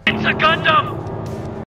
It's a Gundam!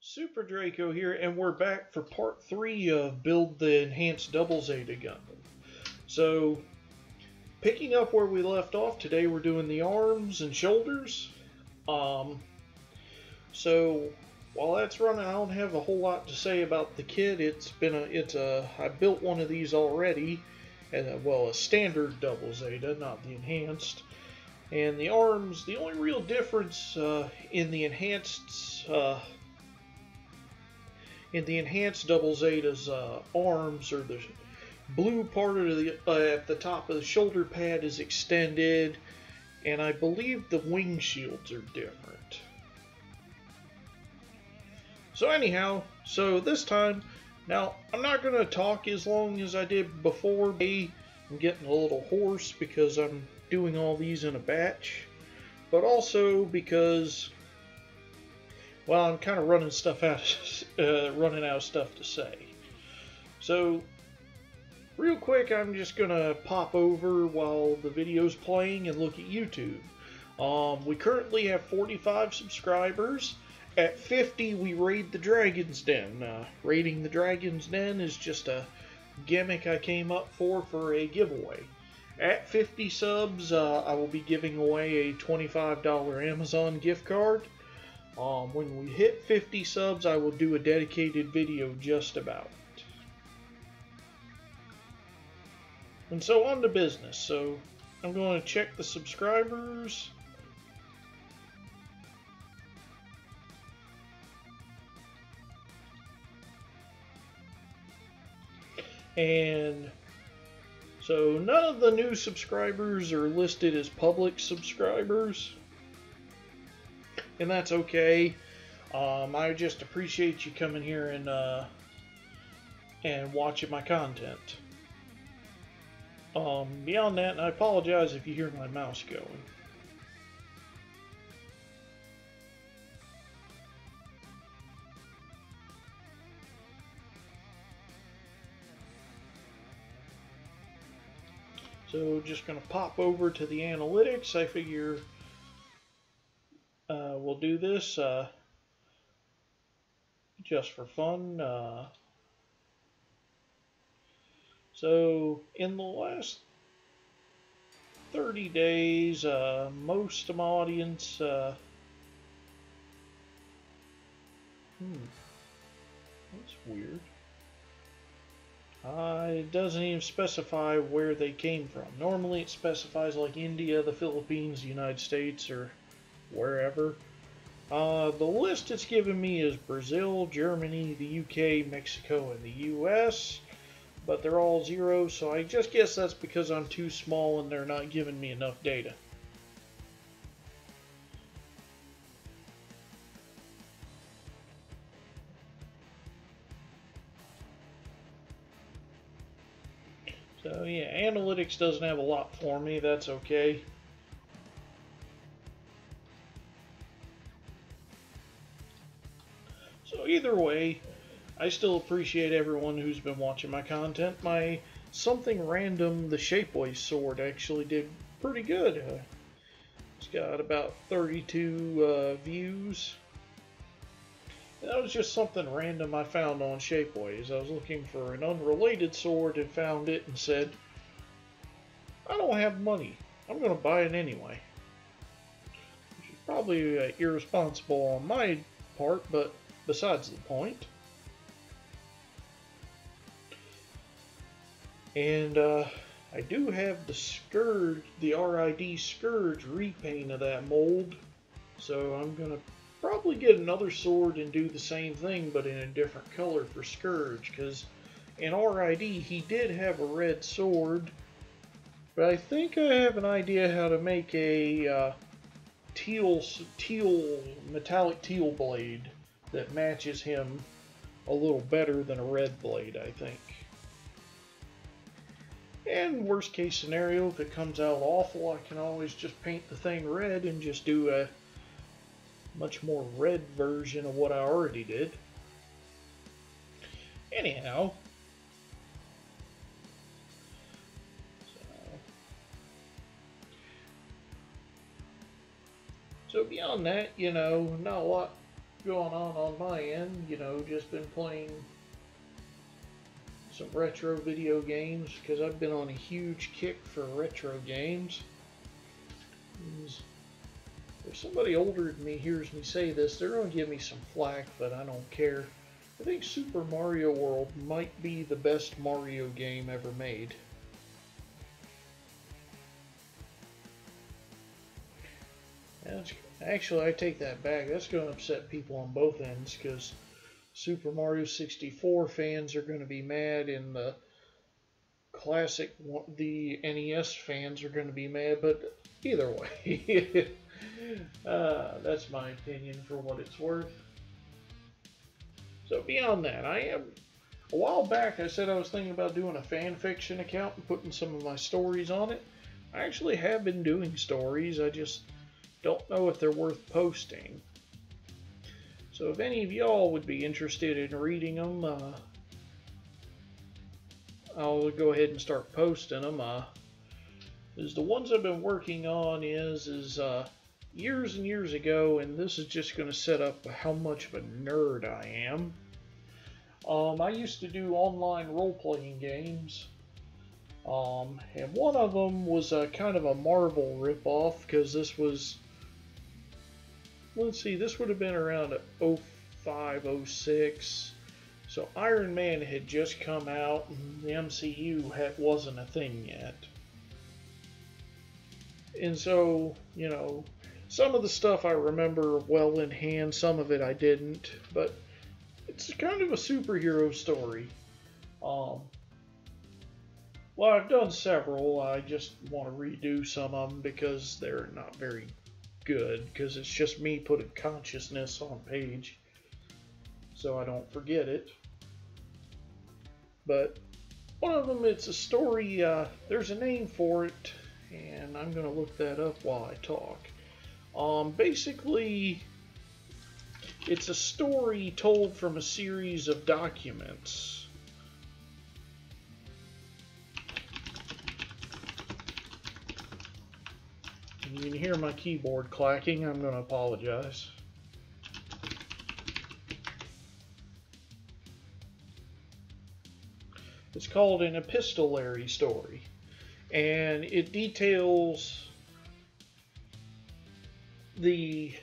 Super Draco here, and we're back for part 3 of Build the Enhanced Double Zeta Gundam. So, picking up where we left off, today we're doing the arms and shoulders. So, while that's running, I don't have a whole lot to say about the kit. I built one of these already, and a standard Double Zeta, not the enhanced. And the arms, the only real difference in the enhanced Double Zeta's arms, or the blue part of the at the top of the shoulder pad is extended, and I believe the wing shields are different. So anyhow, this time, now I'm not going to talk as long as I did before. I'm getting a little hoarse because I'm doing all these in a batch, but also because, well, I'm kind of running out of stuff to say. So, real quick, I'm just gonna pop over while the video's playing and look at YouTube. We currently have 45 subscribers. At 50, we raid the Dragon's Den. Raiding the Dragon's Den is just a gimmick I came up for a giveaway. At 50 subs, I will be giving away a $25 Amazon gift card. When we hit 50 subs, I will do a dedicated video just about it. And so on to business. So I'm going to check the subscribers. And so none of the new subscribers are listed as public subscribers. And that's okay. I just appreciate you coming here and watching my content. Beyond that, and I apologize if you hear my mouse going. So just going to pop over to the analytics. I figure we'll do this just for fun. So in the last 30 days, most of my audience, that's weird. It doesn't even specify where they came from. Normally it specifies like India, the Philippines, the United States, or wherever. The list it's given me is Brazil, Germany, the UK, Mexico, and the US. But they're all zero, so I just guess that's because I'm too small and they're not giving me enough data. So yeah, analytics doesn't have a lot for me, that's okay. So either way, I still appreciate everyone who's been watching my content. My something random, the Shapeways sword, actually did pretty good. It's got about 32 views. That was just something random I found on Shapeways. I was looking for an unrelated sword and found it and said, I don't have money. I'm going to buy it anyway. Which is probably irresponsible on my part, but besides the point. And I do have the Scourge, the RID Scourge repaint of that mold. So I'm going to probably get another sword and do the same thing, but in a different color for Scourge. Because in RID, he did have a red sword. But I think I have an idea how to make a metallic teal blade that matches him a little better than a red blade, I think. And worst case scenario, if it comes out awful, I can always just paint the thing red and just do a much more red version of what I already did. Anyhow, So beyond that, not a lot going on my end. Just been playing some retro video games because I've been on a huge kick for retro games. If somebody older than me hears me say this, they're going to give me some flack, but I don't care. I think Super Mario World might be the best Mario game ever made. Actually, I take that back. That's going to upset people on both ends because Super Mario 64 fans are going to be mad, and the the NES fans are going to be mad. But either way, that's my opinion for what it's worth. So beyond that, a while back I said I was thinking about doing a fan fiction account and putting some of my stories on it. I actually have been doing stories. I just don't know if they're worth posting. So if any of y'all would be interested in reading them, I'll go ahead and start posting them. The ones I've been working on is years and years ago, and this is just going to set up how much of a nerd I am. I used to do online role-playing games. And one of them was kind of a Marvel ripoff, because this was, let's see, this would have been around 05, 06. So Iron Man had just come out, and the MCU wasn't a thing yet. And so, some of the stuff I remember well in hand, some of it I didn't, but it's kind of a superhero story. Well, I've done several. I just want to redo some of them because they're not very good, because it's just me putting consciousness on page so I don't forget it. But one of them, it's a story, there's a name for it, and I'm going to look that up while I talk. Basically, it's a story told from a series of documents. You can hear my keyboard clacking. I'm going to apologize. It's called an epistolary story, and it details the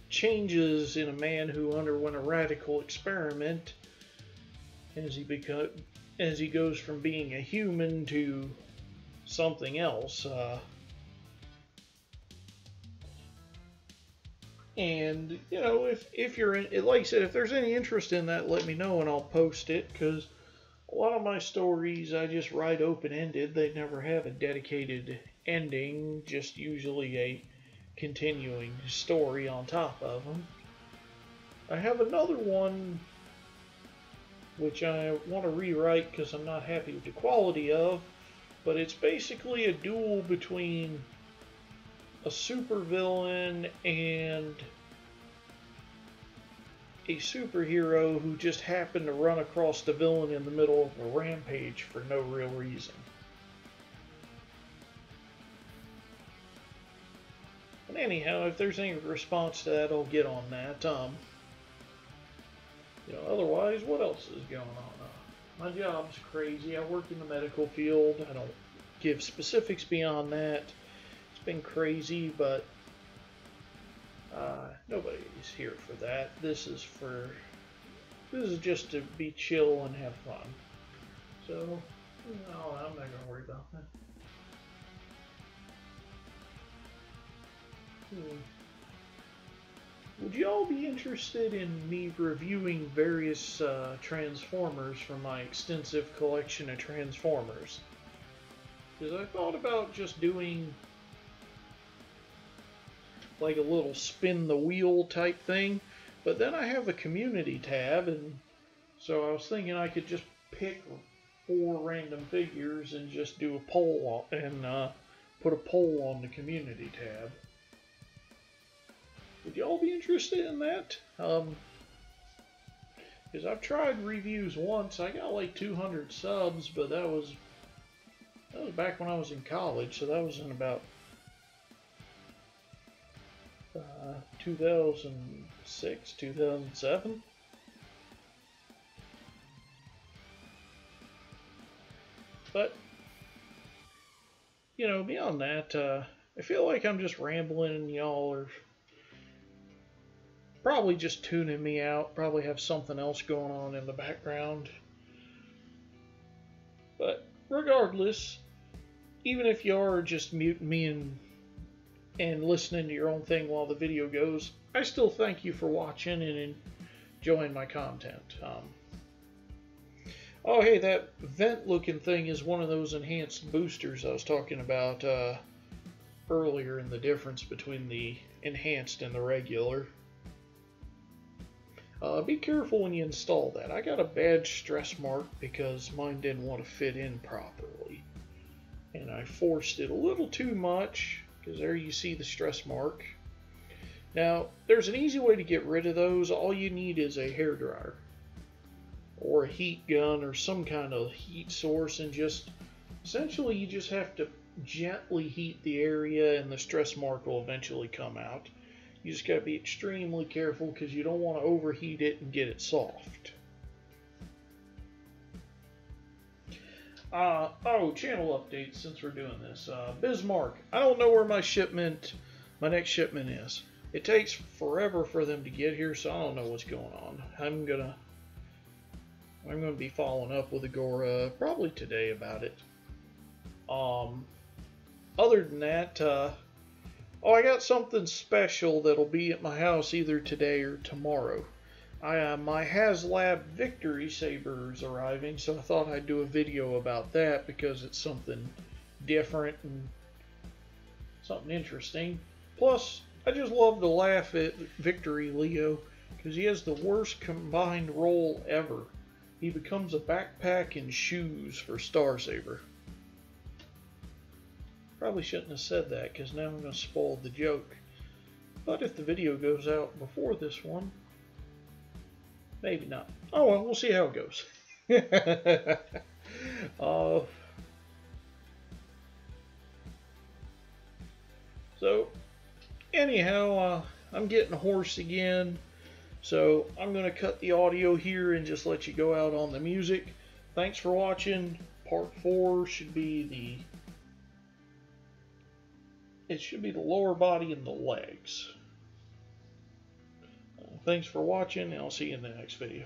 changes in a man who underwent a radical experiment as he goes from being a human to something else. And if you're in, like I said, if there's any interest in that, let me know and I'll post it, because a lot of my stories I just write open-ended. They never have a dedicated ending, just usually a continuing story on top of them. I have another one which I want to rewrite because I'm not happy with the quality of, but it's basically a duel between a supervillain and a superhero who just happened to run across the villain in the middle of a rampage for no real reason. But anyhow, if there's any response to that, I'll get on that. Otherwise, what else is going on? My job's crazy. I work in the medical field. I don't give specifics beyond that. It's been crazy, but nobody's here for that. This is just to be chill and have fun. So, no, I'm not going to worry about that. Would you all be interested in me reviewing various Transformers from my extensive collection of Transformers? Because I thought about just doing like a little spin the wheel type thing, but then I have a community tab, and so I was thinking I could just pick 4 random figures and just do a poll and put a poll on the community tab. Would y'all be interested in that? Because I've tried reviews once. I got like 200 subs, but that was back when I was in college, so that was in about 2006, 2007. But, you know, beyond that, I feel like I'm just rambling and y'all are probably just tuning me out, probably have something else going on in the background. But regardless, even if you are just muting me and listening to your own thing while the video goes, I still thank you for watching and enjoying my content. Oh, hey, that vent looking thing is one of those enhanced boosters I was talking about earlier, in the difference between the enhanced and the regular. Be careful when you install that. I got a bad stress mark because mine didn't want to fit in properly. And I forced it a little too much, because there you see the stress mark. Now, there's an easy way to get rid of those. All you need is a hairdryer or a heat gun or some kind of heat source, and just essentially you just have to gently heat the area and the stress mark will eventually come out. You just got to be extremely careful because you don't want to overheat it and get it soft. Oh, channel updates since we're doing this. Bismarck, I don't know where my next shipment is. It takes forever for them to get here, so I don't know what's going on. I'm gonna be following up with Agora probably today about it. Other than that, I got something special that'll be at my house either today or tomorrow. My HasLab Victory Saber is arriving, so I thought I'd do a video about that because it's something different and something interesting. Plus, I just love to laugh at Victory Leo because he has the worst combined role ever. He becomes a backpack and shoes for Star Saber. Probably shouldn't have said that because now I'm going to spoil the joke. But if the video goes out before this one, maybe not. Oh well, we'll see how it goes. So, anyhow, I'm getting hoarse again. So, I'm going to cut the audio here and just let you go out on the music. Thanks for watching. Part 4 should be the lower body and the legs. Thanks for watching, and I'll see you in the next video.